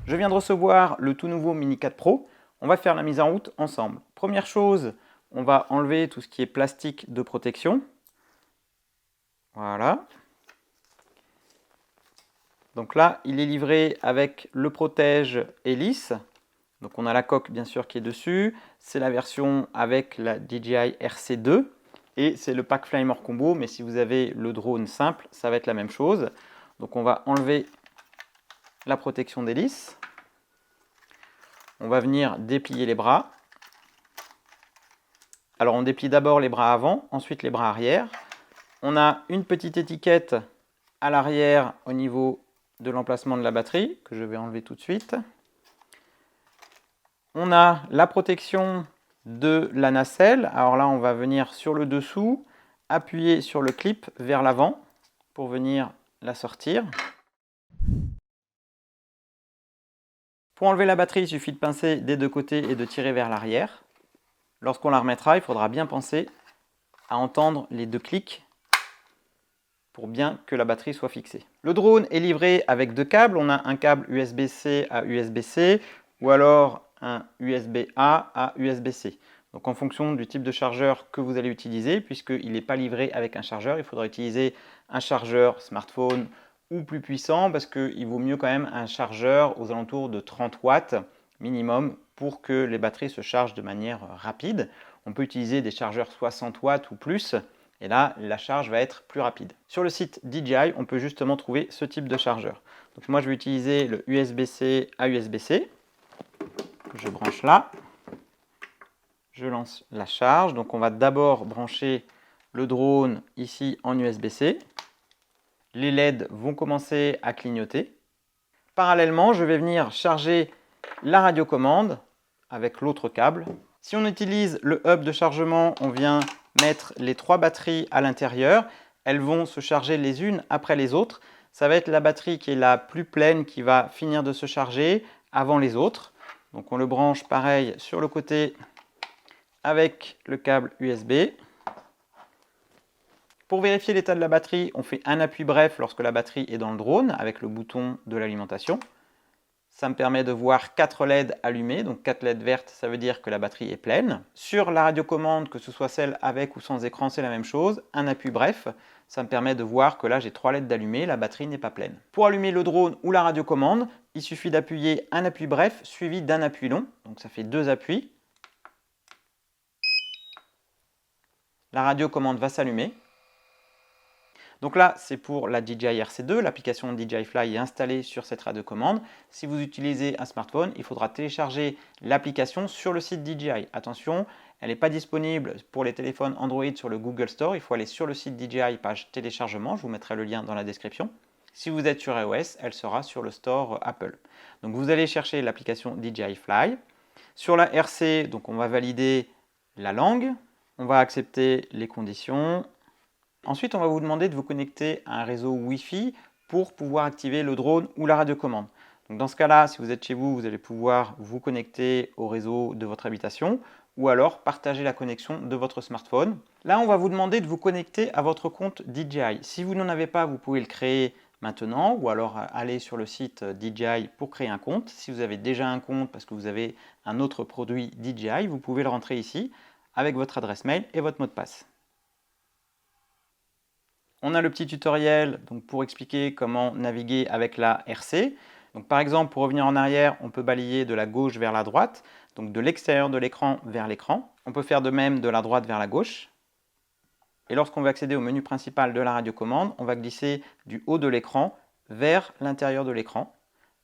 Je viens de recevoir le tout nouveau Mini 4 Pro. On va faire la mise en route ensemble. Première chose, on va enlever tout ce qui est plastique de protection. Voilà. Donc là, il est livré avec le protège hélice. Donc on a la coque bien sûr qui est dessus. C'est la version avec la DJI RC2. Et c'est le pack Flymer Combo, mais si vous avez le drone simple, ça va être la même chose. Donc on va enlever la protection d'hélice. On va venir déplier les bras. Alors on déplie d'abord les bras avant, ensuite les bras arrière. On a une petite étiquette à l'arrière au niveau de l'emplacement de la batterie, que je vais enlever tout de suite. On a la protection de la nacelle. Alors là, on va venir sur le dessous, appuyer sur le clip vers l'avant pour venir la sortir. Pour enlever la batterie, il suffit de pincer des deux côtés et de tirer vers l'arrière. Lorsqu'on la remettra, il faudra bien penser à entendre les deux clics pour bien que la batterie soit fixée. Le drone est livré avec deux câbles. On a un câble USB-C à USB-C ou alors un USB-A à USB-C. Donc en fonction du type de chargeur que vous allez utiliser, puisqu'il n'est pas livré avec un chargeur, il faudra utiliser un chargeur smartphone ou plus puissant, parce qu'il vaut mieux quand même un chargeur aux alentours de 30 watts minimum pour que les batteries se chargent de manière rapide. On peut utiliser des chargeurs 60 watts ou plus, et là, la charge va être plus rapide. Sur le site DJI, on peut justement trouver ce type de chargeur. Donc moi, je vais utiliser le USB-C à USB-C. Je branche là. Je lance la charge. Donc on va d'abord brancher le drone ici en USB-C. Les LED vont commencer à clignoter. Parallèlement, je vais venir charger la radiocommande avec l'autre câble. Si on utilise le hub de chargement, on vient mettre les trois batteries à l'intérieur. Elles vont se charger les unes après les autres. Ça va être la batterie qui est la plus pleine qui va finir de se charger avant les autres. Donc on le branche pareil sur le côté avec le câble USB. Pour vérifier l'état de la batterie, on fait un appui bref lorsque la batterie est dans le drone avec le bouton de l'alimentation. Ça me permet de voir 4 LED allumés, donc 4 LED vertes, ça veut dire que la batterie est pleine. Sur la radiocommande, que ce soit celle avec ou sans écran, c'est la même chose. Un appui bref, ça me permet de voir que là j'ai 3 LED d'allumés, la batterie n'est pas pleine. Pour allumer le drone ou la radiocommande, il suffit d'appuyer un appui bref suivi d'un appui long, donc ça fait 2 appuis. La radiocommande va s'allumer. Donc là, c'est pour la DJI RC2, l'application DJI Fly est installée sur cette radiocommande. Si vous utilisez un smartphone, il faudra télécharger l'application sur le site DJI. Attention, elle n'est pas disponible pour les téléphones Android sur le Google Store, il faut aller sur le site DJI, page téléchargement, je vous mettrai le lien dans la description. Si vous êtes sur iOS, elle sera sur le store Apple. Donc vous allez chercher l'application DJI Fly. Sur la RC, donc on va valider la langue, on va accepter les conditions. Ensuite, on va vous demander de vous connecter à un réseau Wi-Fi pour pouvoir activer le drone ou la radiocommande. Donc dans ce cas-là, si vous êtes chez vous, vous allez pouvoir vous connecter au réseau de votre habitation ou alors partager la connexion de votre smartphone. Là, on va vous demander de vous connecter à votre compte DJI. Si vous n'en avez pas, vous pouvez le créer maintenant ou alors aller sur le site DJI pour créer un compte. Si vous avez déjà un compte parce que vous avez un autre produit DJI, vous pouvez le rentrer ici avec votre adresse mail et votre mot de passe. On a le petit tutoriel donc, pour expliquer comment naviguer avec la RC. Donc, par exemple, pour revenir en arrière, on peut balayer de la gauche vers la droite, donc de l'extérieur de l'écran vers l'écran. On peut faire de même de la droite vers la gauche. Et lorsqu'on veut accéder au menu principal de la radiocommande, on va glisser du haut de l'écran vers l'intérieur de l'écran.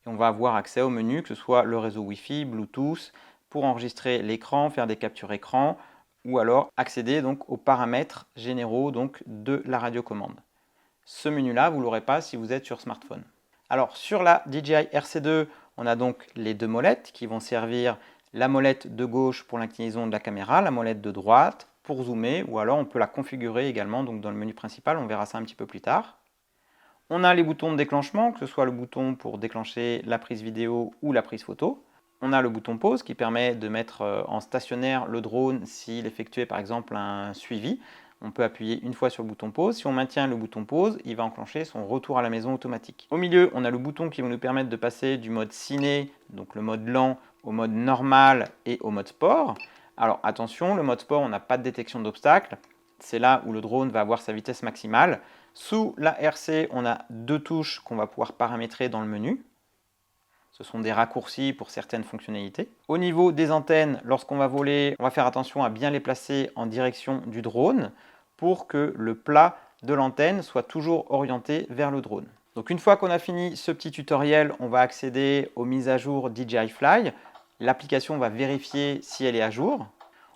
Et on va avoir accès au menu, que ce soit le réseau Wi-Fi, Bluetooth, pour enregistrer l'écran, faire des captures écran, ou alors accéder donc aux paramètres généraux donc, de la radiocommande. Ce menu-là, vous ne l'aurez pas si vous êtes sur smartphone. Alors sur la DJI RC2, on a donc les deux molettes qui vont servir la molette de gauche pour l'inclinaison de la caméra, la molette de droite pour zoomer, ou alors on peut la configurer également donc dans le menu principal, on verra ça un petit peu plus tard. On a les boutons de déclenchement, que ce soit le bouton pour déclencher la prise vidéo ou la prise photo. On a le bouton pause qui permet de mettre en stationnaire le drone s'il effectuait par exemple un suivi. on peut appuyer une fois sur le bouton pause. Si on maintient le bouton pause, il va enclencher son retour à la maison automatique. Au milieu, on a le bouton qui va nous permettre de passer du mode ciné, donc le mode lent, au mode normal et au mode sport. Alors attention, le mode sport, on n'a pas de détection d'obstacles. C'est là où le drone va avoir sa vitesse maximale. Sous la RC, on a deux touches qu'on va pouvoir paramétrer dans le menu. Ce sont des raccourcis pour certaines fonctionnalités. Au niveau des antennes, lorsqu'on va voler, on va faire attention à bien les placer en direction du drone pour que le plat de l'antenne soit toujours orienté vers le drone. Donc une fois qu'on a fini ce petit tutoriel, on va accéder aux mises à jour DJI Fly. L'application va vérifier si elle est à jour.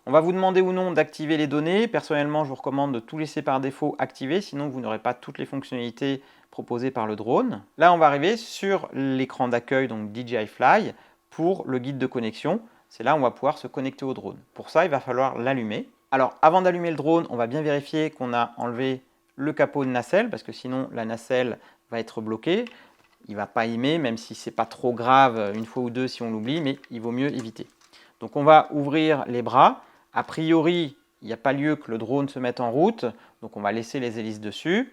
On va vous demander ou non d'activer les données. Personnellement, je vous recommande de tout laisser par défaut activé, sinon vous n'aurez pas toutes les fonctionnalités proposées par le drone. Là, on va arriver sur l'écran d'accueil, donc DJI Fly, pour le guide de connexion. C'est là où on va pouvoir se connecter au drone. Pour ça, il va falloir l'allumer. Alors, avant d'allumer le drone, on va bien vérifier qu'on a enlevé le capot de nacelle, parce que sinon, la nacelle va être bloquée. Il ne va pas aimer, même si ce n'est pas trop grave une fois ou deux si on l'oublie, mais il vaut mieux éviter. Donc, on va ouvrir les bras. A priori, il n'y a pas lieu que le drone se mette en route, donc on va laisser les hélices dessus.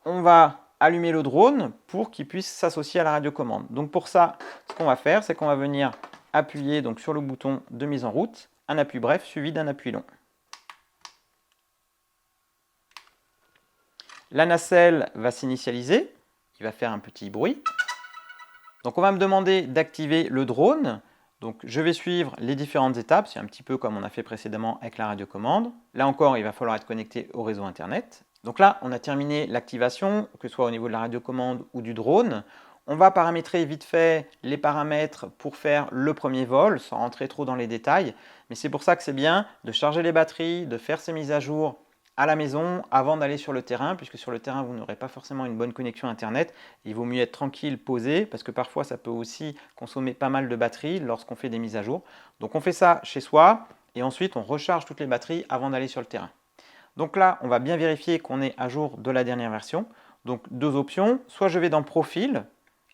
On va allumer le drone pour qu'il puisse s'associer à la radiocommande. Donc pour ça, ce qu'on va faire, c'est qu'on va venir appuyer donc, sur le bouton de mise en route, un appui bref suivi d'un appui long. La nacelle va s'initialiser, il va faire un petit bruit. Donc on va me demander d'activer le drone. Donc je vais suivre les différentes étapes, c'est un petit peu comme on a fait précédemment avec la radiocommande. Là encore, il va falloir être connecté au réseau Internet. Donc là, on a terminé l'activation, que ce soit au niveau de la radiocommande ou du drone. On va paramétrer vite fait les paramètres pour faire le premier vol, sans rentrer trop dans les détails. Mais c'est pour ça que c'est bien de charger les batteries, de faire ces mises à jour à la maison avant d'aller sur le terrain, puisque sur le terrain, vous n'aurez pas forcément une bonne connexion Internet. Il vaut mieux être tranquille, posé, parce que parfois, ça peut aussi consommer pas mal de batterie lorsqu'on fait des mises à jour. Donc, on fait ça chez soi, et ensuite, on recharge toutes les batteries avant d'aller sur le terrain. Donc là, on va bien vérifier qu'on est à jour de la dernière version. Donc, deux options. Soit je vais dans Profil,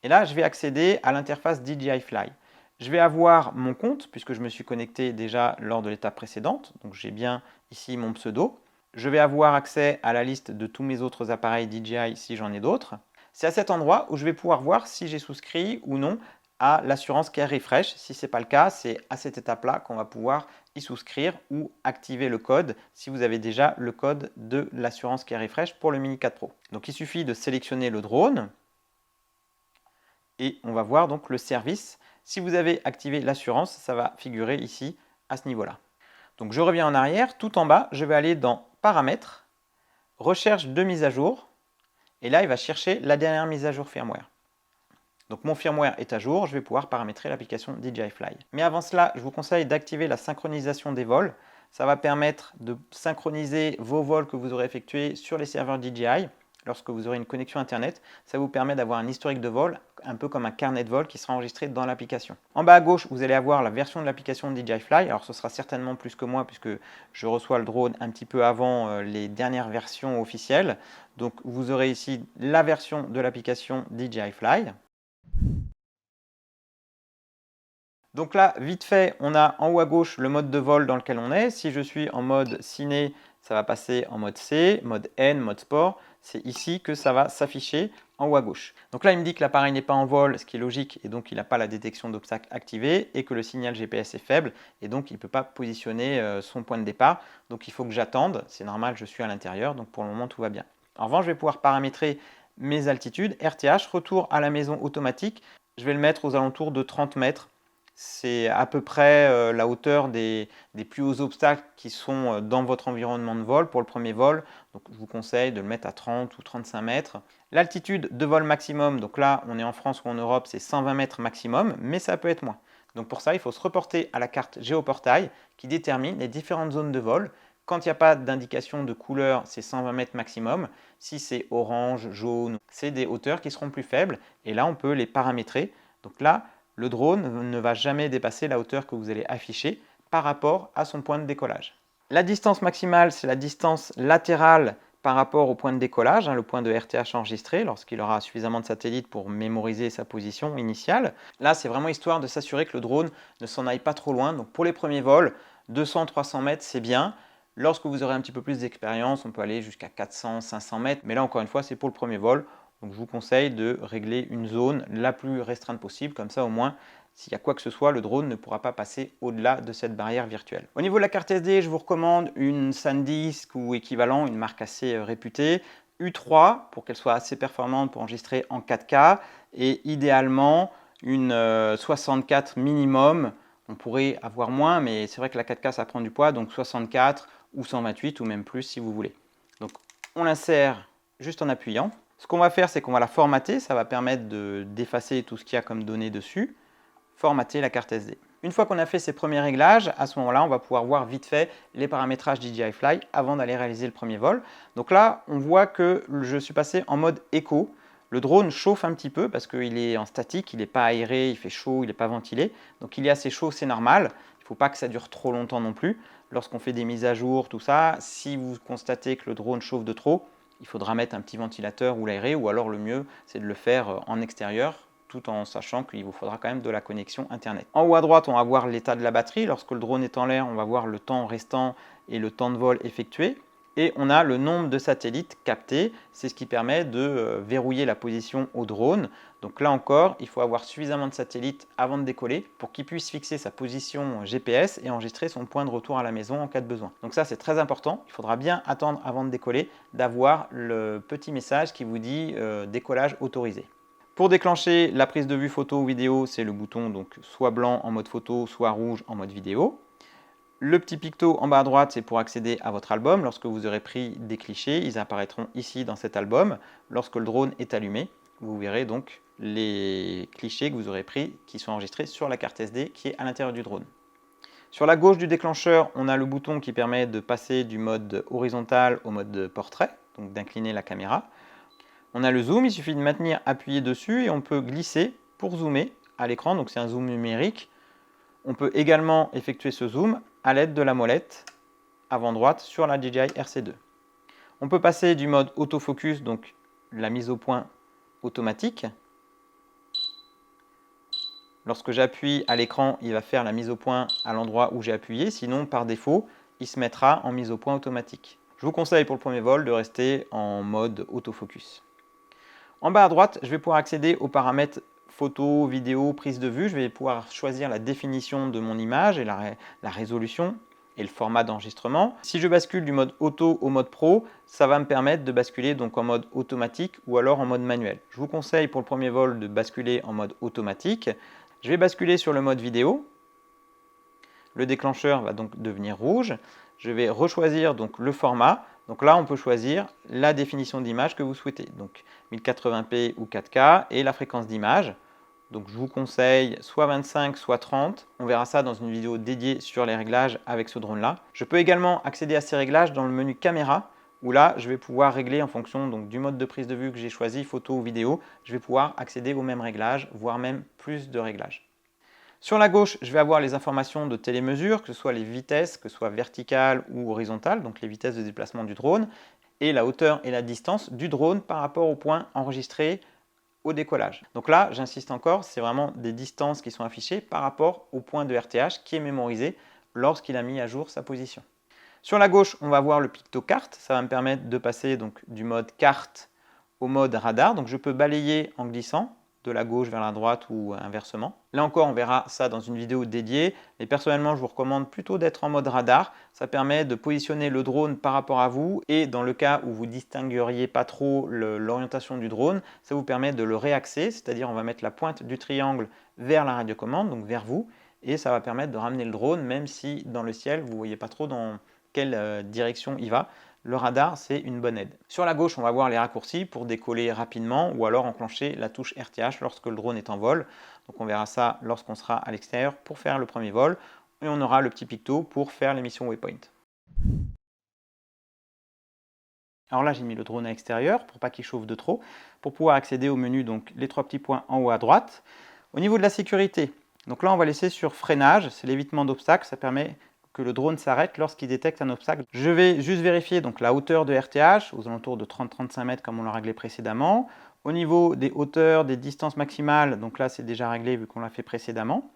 et là, je vais accéder à l'interface DJI Fly. Je vais avoir mon compte, puisque je me suis connecté déjà lors de l'étape précédente. Donc, j'ai bien ici mon pseudo. Je vais avoir accès à la liste de tous mes autres appareils DJI si j'en ai d'autres. C'est à cet endroit où je vais pouvoir voir si j'ai souscrit ou non à l'assurance Care Refresh. Si ce n'est pas le cas, c'est à cette étape-là qu'on va pouvoir y souscrire ou activer le code si vous avez déjà le code de l'assurance Care Refresh pour le Mini 4 Pro. Donc il suffit de sélectionner le drone et on va voir donc le service. Si vous avez activé l'assurance, ça va figurer ici à ce niveau-là. Donc je reviens en arrière, tout en bas, je vais aller dans Paramètres, Recherche de mise à jour, et là il va chercher la dernière mise à jour firmware. Donc mon firmware est à jour, je vais pouvoir paramétrer l'application DJI Fly. Mais avant cela, je vous conseille d'activer la synchronisation des vols. Ça va permettre de synchroniser vos vols que vous aurez effectués sur les serveurs DJI. Lorsque vous aurez une connexion Internet, ça vous permet d'avoir un historique de vol, un peu comme un carnet de vol qui sera enregistré dans l'application. En bas à gauche, vous allez avoir la version de l'application DJI Fly. Alors ce sera certainement plus que moi puisque je reçois le drone un petit peu avant les dernières versions officielles. Donc vous aurez ici la version de l'application DJI Fly. Donc là, vite fait, on a en haut à gauche le mode de vol dans lequel on est. Si je suis en mode ciné, ça va passer en mode C, mode N, mode sport. C'est ici que ça va s'afficher en haut à gauche. Donc là, il me dit que l'appareil n'est pas en vol, ce qui est logique, et donc il n'a pas la détection d'obstacles activée, et que le signal GPS est faible, et donc il ne peut pas positionner son point de départ. Donc il faut que j'attende. C'est normal, je suis à l'intérieur, donc pour le moment, tout va bien. En revanche, je vais pouvoir paramétrer mes altitudes. RTH, retour à la maison automatique. Je vais le mettre aux alentours de 30 mètres. C'est à peu près la hauteur des plus hauts obstacles qui sont dans votre environnement de vol pour le premier vol. Donc je vous conseille de le mettre à 30 ou 35 mètres. L'altitude de vol maximum, donc là on est en France ou en Europe, c'est 120 mètres maximum, mais ça peut être moins. Donc pour ça, il faut se reporter à la carte Géoportail qui détermine les différentes zones de vol. Quand il n'y a pas d'indication de couleur, c'est 120 mètres maximum. Si c'est orange, jaune, c'est des hauteurs qui seront plus faibles. Et là, on peut les paramétrer. Donc là, le drone ne va jamais dépasser la hauteur que vous allez afficher par rapport à son point de décollage. La distance maximale, c'est la distance latérale par rapport au point de décollage, le point de RTH enregistré, lorsqu'il aura suffisamment de satellites pour mémoriser sa position initiale. Là, c'est vraiment histoire de s'assurer que le drone ne s'en aille pas trop loin. Donc pour les premiers vols, 200-300 mètres, c'est bien. Lorsque vous aurez un petit peu plus d'expérience, on peut aller jusqu'à 400, 500 mètres. Mais là, encore une fois, c'est pour le premier vol. Donc, je vous conseille de régler une zone la plus restreinte possible. Comme ça, au moins, s'il y a quoi que ce soit, le drone ne pourra pas passer au-delà de cette barrière virtuelle. Au niveau de la carte SD, je vous recommande une SanDisk ou équivalent, une marque assez réputée. U3 pour qu'elle soit assez performante pour enregistrer en 4K. Et idéalement, une 64 minimum. On pourrait avoir moins, mais c'est vrai que la 4K, ça prend du poids. Donc 64 ou 128 ou même plus si vous voulez. Donc on l'insère juste en appuyant. Ce qu'on va faire, c'est qu'on va la formater. Ça va permettre d'effacer tout ce qu'il y a comme données dessus. Formater la carte SD. Une fois qu'on a fait ces premiers réglages, à ce moment-là, on va pouvoir voir vite fait les paramétrages DJI Fly avant d'aller réaliser le premier vol. Donc là, on voit que je suis passé en mode éco. Le drone chauffe un petit peu parce qu'il est en statique, il n'est pas aéré, il fait chaud, il n'est pas ventilé. Donc il est assez chaud, c'est normal. Il ne faut pas que ça dure trop longtemps non plus. Lorsqu'on fait des mises à jour, tout ça, si vous constatez que le drone chauffe de trop, il faudra mettre un petit ventilateur ou l'aérer, ou alors le mieux, c'est de le faire en extérieur, tout en sachant qu'il vous faudra quand même de la connexion Internet. En haut à droite, on va voir l'état de la batterie. Lorsque le drone est en l'air, on va voir le temps restant et le temps de vol effectué. Et on a le nombre de satellites captés. C'est ce qui permet de verrouiller la position au drone. Donc là encore, il faut avoir suffisamment de satellites avant de décoller pour qu'il puisse fixer sa position GPS et enregistrer son point de retour à la maison en cas de besoin. Donc ça, c'est très important. Il faudra bien attendre avant de décoller d'avoir le petit message qui vous dit décollage autorisé. Pour déclencher la prise de vue photo ou vidéo, c'est le bouton donc soit blanc en mode photo, soit rouge en mode vidéo. Le petit picto en bas à droite, c'est pour accéder à votre album. Lorsque vous aurez pris des clichés, ils apparaîtront ici dans cet album. Lorsque le drone est allumé, vous verrez donc les clichés que vous aurez pris qui sont enregistrés sur la carte SD qui est à l'intérieur du drone. Sur la gauche du déclencheur, on a le bouton qui permet de passer du mode horizontal au mode portrait, donc d'incliner la caméra. On a le zoom, il suffit de maintenir appuyé dessus et on peut glisser pour zoomer à l'écran, donc c'est un zoom numérique. On peut également effectuer ce zoom à l'aide de la molette avant droite sur la DJI RC2. On peut passer du mode autofocus, donc la mise au point automatique. Lorsque j'appuie à l'écran, il va faire la mise au point à l'endroit où j'ai appuyé, sinon par défaut, il se mettra en mise au point automatique. Je vous conseille pour le premier vol de rester en mode autofocus. En bas à droite, je vais pouvoir accéder aux paramètres photo, vidéo, prise de vue. Je vais pouvoir choisir la définition de mon image et la résolution et le format d'enregistrement. Si je bascule du mode auto au mode pro, ça va me permettre de basculer donc en mode automatique ou alors en mode manuel. Je vous conseille pour le premier vol de basculer en mode automatique. Je vais basculer sur le mode vidéo. Le déclencheur va donc devenir rouge. Je vais rechoisir donc le format. Donc là, on peut choisir la définition d'image que vous souhaitez. Donc 1080p ou 4K et la fréquence d'image. Donc je vous conseille soit 25, soit 30. On verra ça dans une vidéo dédiée sur les réglages avec ce drone-là. Je peux également accéder à ces réglages dans le menu caméra, où là, je vais pouvoir régler en fonction donc, du mode de prise de vue que j'ai choisi, photo ou vidéo. Je vais pouvoir accéder aux mêmes réglages, voire même plus de réglages. Sur la gauche, je vais avoir les informations de télémesure, que ce soit les vitesses, que ce soit verticales ou horizontales, donc les vitesses de déplacement du drone, et la hauteur et la distance du drone par rapport au point enregistré au décollage. Donc là, j'insiste encore, c'est vraiment des distances qui sont affichées par rapport au point de RTH qui est mémorisé lorsqu'il a mis à jour sa position. Sur la gauche, on va voir le pictocarte. Ça va me permettre de passer donc, du mode carte au mode radar. Donc je peux balayer en glissant de la gauche vers la droite ou inversement. Là encore, on verra ça dans une vidéo dédiée. Mais personnellement, je vous recommande plutôt d'être en mode radar. Ça permet de positionner le drone par rapport à vous. Et dans le cas où vous ne distingueriez pas trop l'orientation du drone, ça vous permet de le réaxer. C'est-à-dire on va mettre la pointe du triangle vers la radiocommande, donc vers vous. Et ça va permettre de ramener le drone, même si dans le ciel, vous ne voyez pas trop dans quelle direction il va. Le radar, c'est une bonne aide. Sur la gauche, on va voir les raccourcis pour décoller rapidement ou alors enclencher la touche RTH lorsque le drone est en vol. Donc on verra ça lorsqu'on sera à l'extérieur pour faire le premier vol. Et on aura le petit picto pour faire les missions waypoint. Alors là, j'ai mis le drone à l'extérieur pour pas qu'il chauffe de trop, pour pouvoir accéder au menu, donc les trois petits points en haut à droite. Au niveau de la sécurité, donc là, on va laisser sur freinage, c'est l'évitement d'obstacles, ça permet que le drone s'arrête lorsqu'il détecte un obstacle. Je vais juste vérifier donc la hauteur de RTH, aux alentours de 30-35 mètres comme on l'a réglé précédemment. Au niveau des hauteurs, des distances maximales, donc là c'est déjà réglé vu qu'on l'a fait précédemment.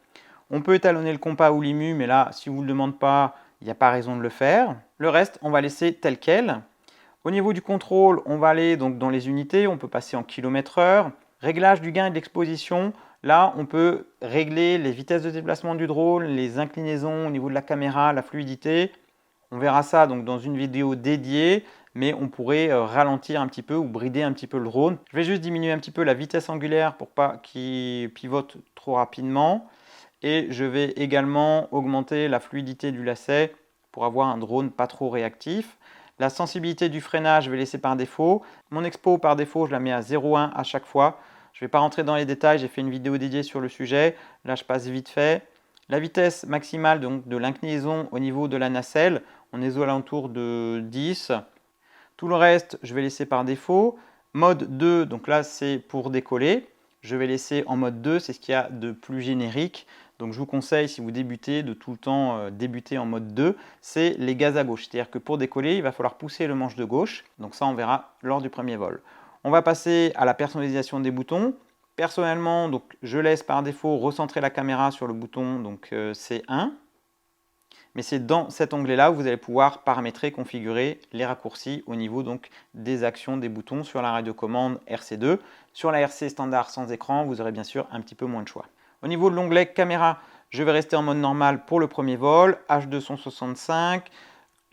On peut étalonner le compas ou l'IMU, mais là si vous ne le demandez pas, il n'y a pas raison de le faire. Le reste, on va laisser tel quel. Au niveau du contrôle, on va aller donc dans les unités, on peut passer en km/h. Réglage du gain et de l'exposition, là on peut régler les vitesses de déplacement du drone, les inclinaisons au niveau de la caméra, la fluidité. On verra ça donc dans une vidéo dédiée, mais on pourrait ralentir un petit peu ou brider un petit peu le drone. Je vais juste diminuer un petit peu la vitesse angulaire pour pas qu'il pivote trop rapidement. Et je vais également augmenter la fluidité du lacet pour avoir un drone pas trop réactif. La sensibilité du freinage, je vais laisser par défaut. Mon expo par défaut, je la mets à 0,1 à chaque fois. Je ne vais pas rentrer dans les détails, j'ai fait une vidéo dédiée sur le sujet. Là, je passe vite fait. La vitesse maximale donc, de l'inclinaison au niveau de la nacelle, on est aux alentours de 10. Tout le reste, je vais laisser par défaut. Mode 2, donc là, c'est pour décoller. Je vais laisser en mode 2, c'est ce qu'il y a de plus générique. Donc je vous conseille, si vous débutez, de tout le temps débuter en mode 2. C'est les gaz à gauche. C'est-à-dire que pour décoller, il va falloir pousser le manche de gauche. Donc ça, on verra lors du premier vol. On va passer à la personnalisation des boutons. Personnellement, donc, je laisse par défaut recentrer la caméra sur le bouton donc C1. Mais c'est dans cet onglet-là où vous allez pouvoir paramétrer, configurer les raccourcis au niveau donc des actions des boutons sur la radiocommande RC2. Sur la RC standard sans écran, vous aurez bien sûr un petit peu moins de choix. Au niveau de l'onglet caméra, je vais rester en mode normal pour le premier vol, H265.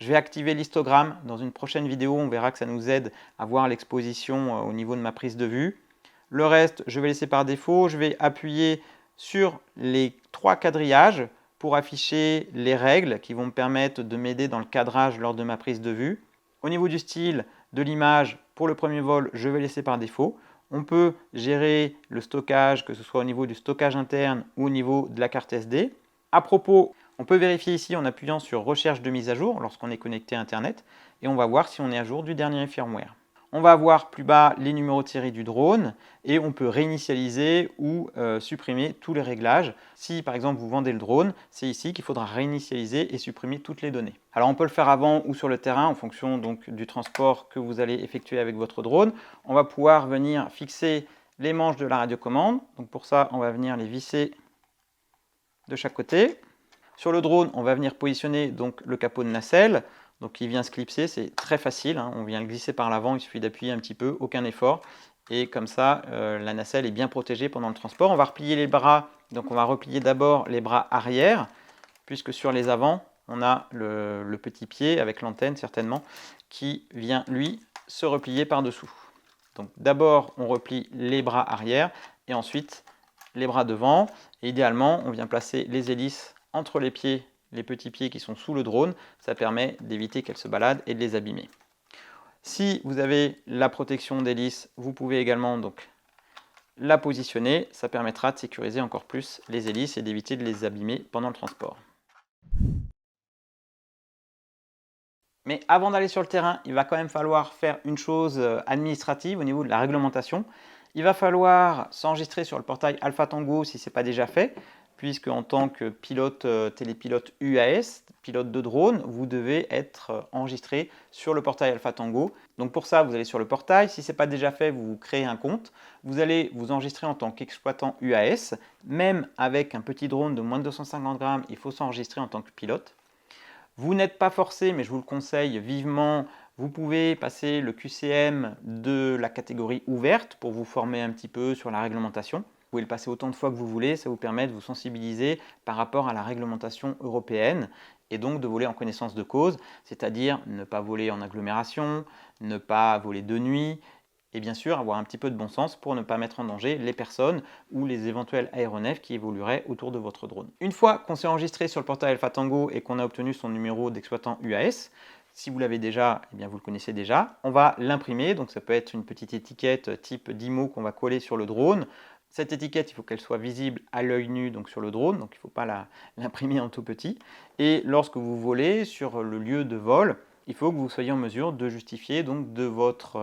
Je vais activer l'histogramme. Dans une prochaine vidéo, on verra que ça nous aide à voir l'exposition au niveau de ma prise de vue. Le reste, je vais laisser par défaut. Je vais appuyer sur les 3 quadrillages pour afficher les règles qui vont me permettre de m'aider dans le cadrage lors de ma prise de vue. Au niveau du style de l'image, pour le premier vol, je vais laisser par défaut. On peut gérer le stockage, que ce soit au niveau du stockage interne ou au niveau de la carte SD. À propos, on peut vérifier ici en appuyant sur recherche de mise à jour lorsqu'on est connecté à Internet et on va voir si on est à jour du dernier firmware. On va avoir plus bas les numéros de série du drone et on peut réinitialiser ou supprimer tous les réglages. Si par exemple vous vendez le drone, c'est ici qu'il faudra réinitialiser et supprimer toutes les données. Alors on peut le faire avant ou sur le terrain en fonction donc du transport que vous allez effectuer avec votre drone. On va pouvoir venir fixer les manches de la radiocommande. Donc pour ça, on va venir les visser de chaque côté. Sur le drone, on va venir positionner donc le capot de nacelle. Donc il vient se clipser, c'est très facile, hein. On vient le glisser par l'avant, il suffit d'appuyer un petit peu, aucun effort. Et comme ça, la nacelle est bien protégée pendant le transport. On va replier les bras, donc on va replier d'abord les bras arrière, puisque sur les avants, on a le petit pied avec l'antenne certainement, qui vient lui se replier par-dessous. Donc d'abord, on replie les bras arrière, et ensuite les bras devant. Et idéalement, on vient placer les hélices entre les pieds, les petits pieds qui sont sous le drone. Ça permet d'éviter qu'elles se baladent et de les abîmer. Si vous avez la protection d'hélice, vous pouvez également donc la positionner. Ça permettra de sécuriser encore plus les hélices et d'éviter de les abîmer pendant le transport. Mais avant d'aller sur le terrain, il va quand même falloir faire une chose administrative au niveau de la réglementation. Il va falloir s'enregistrer sur le portail Alpha Tango si ce n'est pas déjà fait, puisque en tant que pilote télépilote UAS, pilote de drone, vous devez être enregistré sur le portail Alpha Tango. Donc pour ça, vous allez sur le portail. Si ce n'est pas déjà fait, vous créez un compte. Vous allez vous enregistrer en tant qu'exploitant UAS. Même avec un petit drone de moins de 250 grammes, il faut s'enregistrer en tant que pilote. Vous n'êtes pas forcé, mais je vous le conseille vivement, vous pouvez passer le QCM de la catégorie ouverte pour vous former un petit peu sur la réglementation. Vous pouvez le passer autant de fois que vous voulez, ça vous permet de vous sensibiliser par rapport à la réglementation européenne et donc de voler en connaissance de cause, c'est-à-dire ne pas voler en agglomération, ne pas voler de nuit, et bien sûr avoir un petit peu de bon sens pour ne pas mettre en danger les personnes ou les éventuels aéronefs qui évolueraient autour de votre drone. Une fois qu'on s'est enregistré sur le portail Alpha Tango et qu'on a obtenu son numéro d'exploitant UAS, si vous l'avez déjà, eh bien vous le connaissez déjà, on va l'imprimer. Donc ça peut être une petite étiquette type DIMO qu'on va coller sur le drone. Cette étiquette, il faut qu'elle soit visible à l'œil nu donc sur le drone, donc il ne faut pas l'imprimer en tout petit. Et lorsque vous volez sur le lieu de vol, il faut que vous soyez en mesure de justifier donc de votre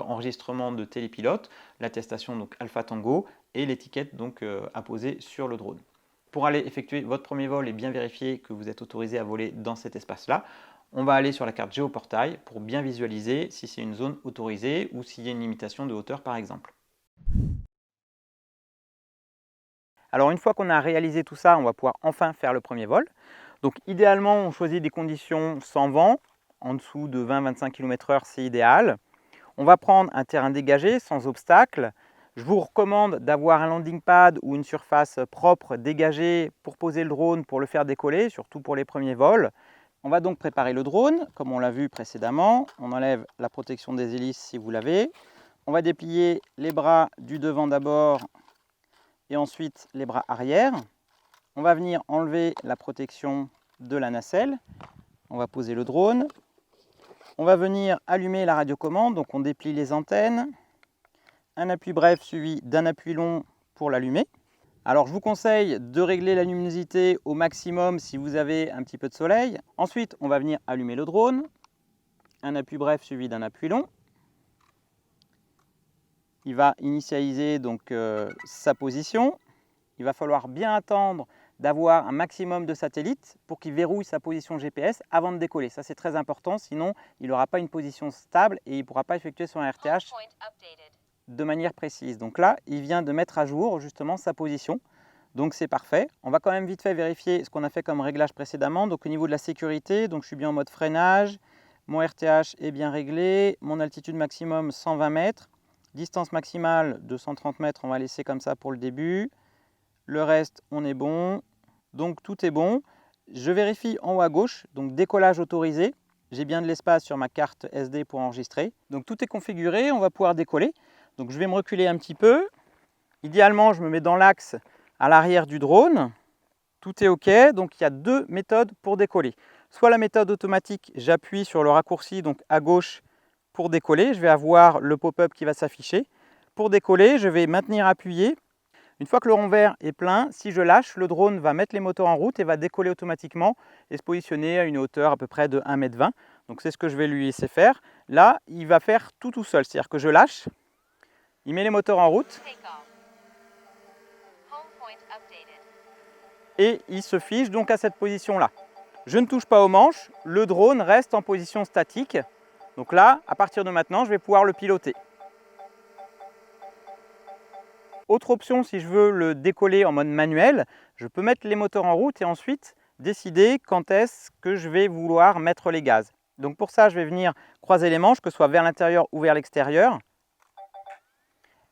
enregistrement de télépilote, l'attestation donc Alpha Tango et l'étiquette donc apposée sur le drone. Pour aller effectuer votre premier vol et bien vérifier que vous êtes autorisé à voler dans cet espace-là, on va aller sur la carte géoportail pour bien visualiser si c'est une zone autorisée ou s'il y a une limitation de hauteur par exemple. Alors une fois qu'on a réalisé tout ça, on va pouvoir enfin faire le premier vol. Donc idéalement, on choisit des conditions sans vent, en dessous de 20-25 km/h, c'est idéal. On va prendre un terrain dégagé, sans obstacle. Je vous recommande d'avoir un landing pad ou une surface propre dégagée pour poser le drone, pour le faire décoller, surtout pour les premiers vols. On va donc préparer le drone, comme on l'a vu précédemment. On enlève la protection des hélices si vous l'avez. On va déplier les bras du devant d'abord et ensuite les bras arrière. On va venir enlever la protection de la nacelle. On va poser le drone. On va venir allumer la radiocommande, donc on déplie les antennes. Un appui bref suivi d'un appui long pour l'allumer. Alors je vous conseille de régler la luminosité au maximum si vous avez un petit peu de soleil. Ensuite, on va venir allumer le drone. Un appui bref suivi d'un appui long. Il va initialiser donc sa position. Il va falloir bien attendre d'avoir un maximum de satellites pour qu'il verrouille sa position GPS avant de décoller. Ça, c'est très important, sinon il n'aura pas une position stable et il ne pourra pas effectuer son RTH de manière précise. Donc là, il vient de mettre à jour justement sa position. Donc c'est parfait. On va quand même vite fait vérifier ce qu'on a fait comme réglage précédemment. Donc au niveau de la sécurité, donc je suis bien en mode freinage. Mon RTH est bien réglé. Mon altitude maximum 120 mètres. Distance maximale 230 mètres, on va laisser comme ça pour le début. Le reste, on est bon. Donc tout est bon. Je vérifie en haut à gauche, donc décollage autorisé. J'ai bien de l'espace sur ma carte SD pour enregistrer. Donc tout est configuré, on va pouvoir décoller. Donc je vais me reculer un petit peu. Idéalement, je me mets dans l'axe à l'arrière du drone. Tout est OK. Donc il y a deux méthodes pour décoller. Soit la méthode automatique, j'appuie sur le raccourci donc à gauche pour décoller. Je vais avoir le pop-up qui va s'afficher. Pour décoller, je vais maintenir appuyé. Une fois que le rond vert est plein, si je lâche, le drone va mettre les moteurs en route et va décoller automatiquement et se positionner à une hauteur à peu près de 1,20 m. Donc c'est ce que je vais lui laisser faire. Là, il va faire tout seul, c'est-à-dire que je lâche, il met les moteurs en route et il se fiche donc à cette position-là. Je ne touche pas aux manches, le drone reste en position statique. Donc là, à partir de maintenant, je vais pouvoir le piloter. Autre option, si je veux le décoller en mode manuel, je peux mettre les moteurs en route et ensuite décider quand est-ce que je vais vouloir mettre les gaz. Donc pour ça, je vais venir croiser les manches, que ce soit vers l'intérieur ou vers l'extérieur.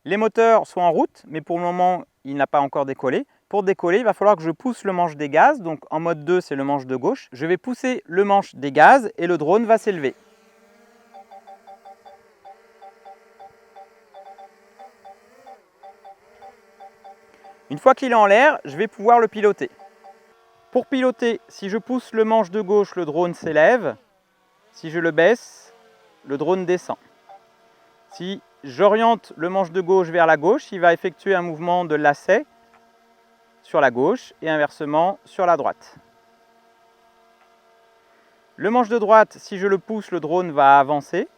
Les moteurs sont en route, mais pour le moment, il n'a pas encore décollé. Pour décoller, il va falloir que je pousse le manche des gaz. Donc en mode 2, c'est le manche de gauche. Je vais pousser le manche des gaz et le drone va s'élever. Une fois qu'il est en l'air, je vais pouvoir le piloter. Pour piloter, si je pousse le manche de gauche, le drone s'élève. Si je le baisse, le drone descend. Si j'oriente le manche de gauche vers la gauche, il va effectuer un mouvement de lacet sur la gauche et inversement sur la droite. Le manche de droite, si je le pousse, le drone va avancer.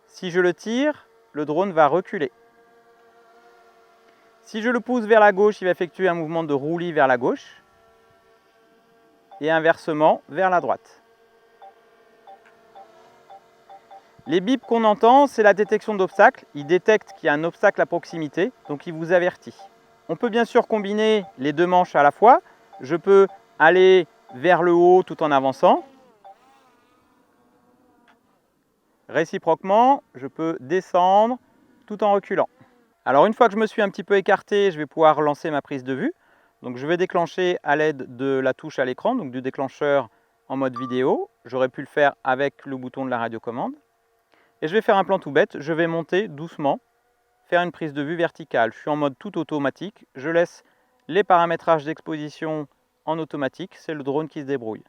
Si je le tire, le drone va reculer. Si je le pousse vers la gauche, il va effectuer un mouvement de roulis vers la gauche et inversement vers la droite. Les bips qu'on entend, c'est la détection d'obstacles. Il détecte qu'il y a un obstacle à proximité, donc il vous avertit. On peut bien sûr combiner les deux manches à la fois. Je peux aller vers le haut tout en avançant. Réciproquement, je peux descendre tout en reculant. Alors une fois que je me suis un petit peu écarté, je vais pouvoir lancer ma prise de vue. Donc je vais déclencher à l'aide de la touche à l'écran, donc du déclencheur en mode vidéo. J'aurais pu le faire avec le bouton de la radiocommande. Et je vais faire un plan tout bête, je vais monter doucement, faire une prise de vue verticale. Je suis en mode tout automatique, je laisse les paramétrages d'exposition en automatique, c'est le drone qui se débrouille.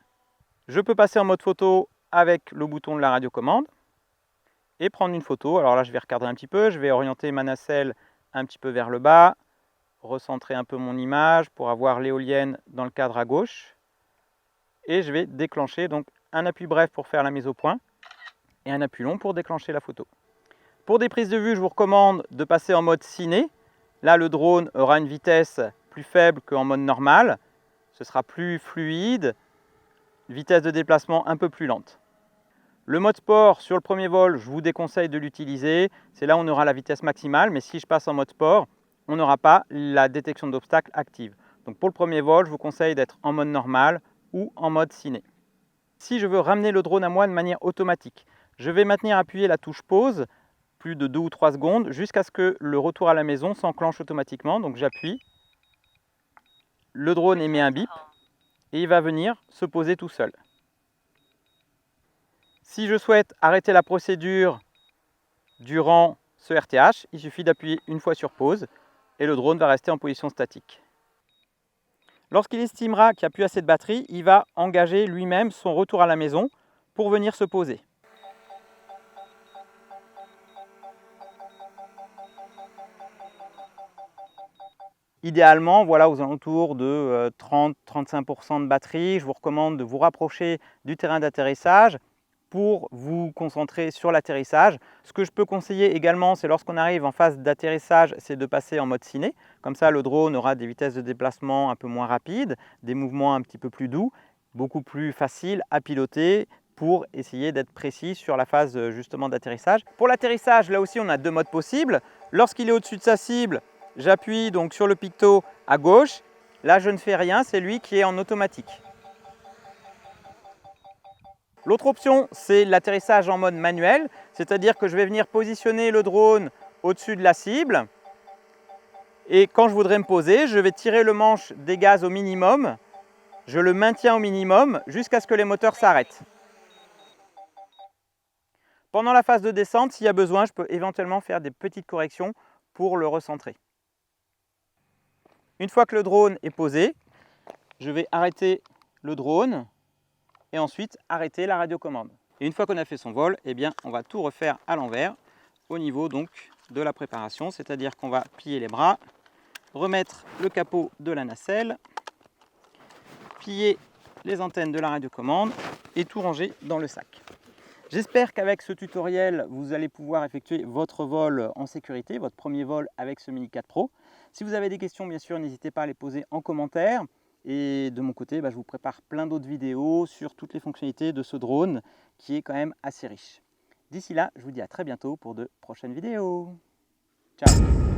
Je peux passer en mode photo avec le bouton de la radiocommande et prendre une photo. Alors là, je vais recadrer un petit peu, je vais orienter ma nacelle un petit peu vers le bas, recentrer un peu mon image pour avoir l'éolienne dans le cadre à gauche. Et je vais déclencher donc un appui bref pour faire la mise au point et un appui long pour déclencher la photo. Pour des prises de vue, je vous recommande de passer en mode ciné. Là, le drone aura une vitesse plus faible qu'en mode normal. Ce sera plus fluide, vitesse de déplacement un peu plus lente. Le mode sport, sur le premier vol, je vous déconseille de l'utiliser. C'est là où on aura la vitesse maximale, mais si je passe en mode sport, on n'aura pas la détection d'obstacles active. Donc pour le premier vol, je vous conseille d'être en mode normal ou en mode ciné. Si je veux ramener le drone à moi de manière automatique, je vais maintenir appuyé la touche pause plus de 2 ou 3 secondes jusqu'à ce que le retour à la maison s'enclenche automatiquement. Donc j'appuie, le drone émet un bip et il va venir se poser tout seul. Si je souhaite arrêter la procédure durant ce RTH, il suffit d'appuyer une fois sur pause et le drone va rester en position statique. Lorsqu'il estimera qu'il n'y a plus assez de batterie, il va engager lui-même son retour à la maison pour venir se poser. Idéalement, voilà, aux alentours de 30-35% de batterie, je vous recommande de vous rapprocher du terrain d'atterrissage pour vous concentrer sur l'atterrissage. Ce que je peux conseiller également, c'est lorsqu'on arrive en phase d'atterrissage, c'est de passer en mode ciné. Comme ça, le drone aura des vitesses de déplacement un peu moins rapides, des mouvements un petit peu plus doux, beaucoup plus faciles à piloter pour essayer d'être précis sur la phase justement d'atterrissage. Pour l'atterrissage, là aussi, on a deux modes possibles. Lorsqu'il est au-dessus de sa cible, j'appuie donc sur le picto à gauche. Là, je ne fais rien, c'est lui qui est en automatique. L'autre option, c'est l'atterrissage en mode manuel, c'est-à-dire que je vais venir positionner le drone au-dessus de la cible. Et quand je voudrais me poser, je vais tirer le manche des gaz au minimum. Je le maintiens au minimum jusqu'à ce que les moteurs s'arrêtent. Pendant la phase de descente, s'il y a besoin, je peux éventuellement faire des petites corrections pour le recentrer. Une fois que le drone est posé, je vais arrêter le drone et ensuite arrêter la radiocommande. Et une fois qu'on a fait son vol, eh bien, on va tout refaire à l'envers au niveau donc de la préparation, c'est-à-dire qu'on va plier les bras, remettre le capot de la nacelle, plier les antennes de la radiocommande et tout ranger dans le sac. J'espère qu'avec ce tutoriel, vous allez pouvoir effectuer votre vol en sécurité, votre premier vol avec ce Mini 4 Pro. Si vous avez des questions, bien sûr, n'hésitez pas à les poser en commentaire. Et de mon côté, je vous prépare plein d'autres vidéos sur toutes les fonctionnalités de ce drone qui est quand même assez riche. D'ici là, je vous dis à très bientôt pour de prochaines vidéos. Ciao!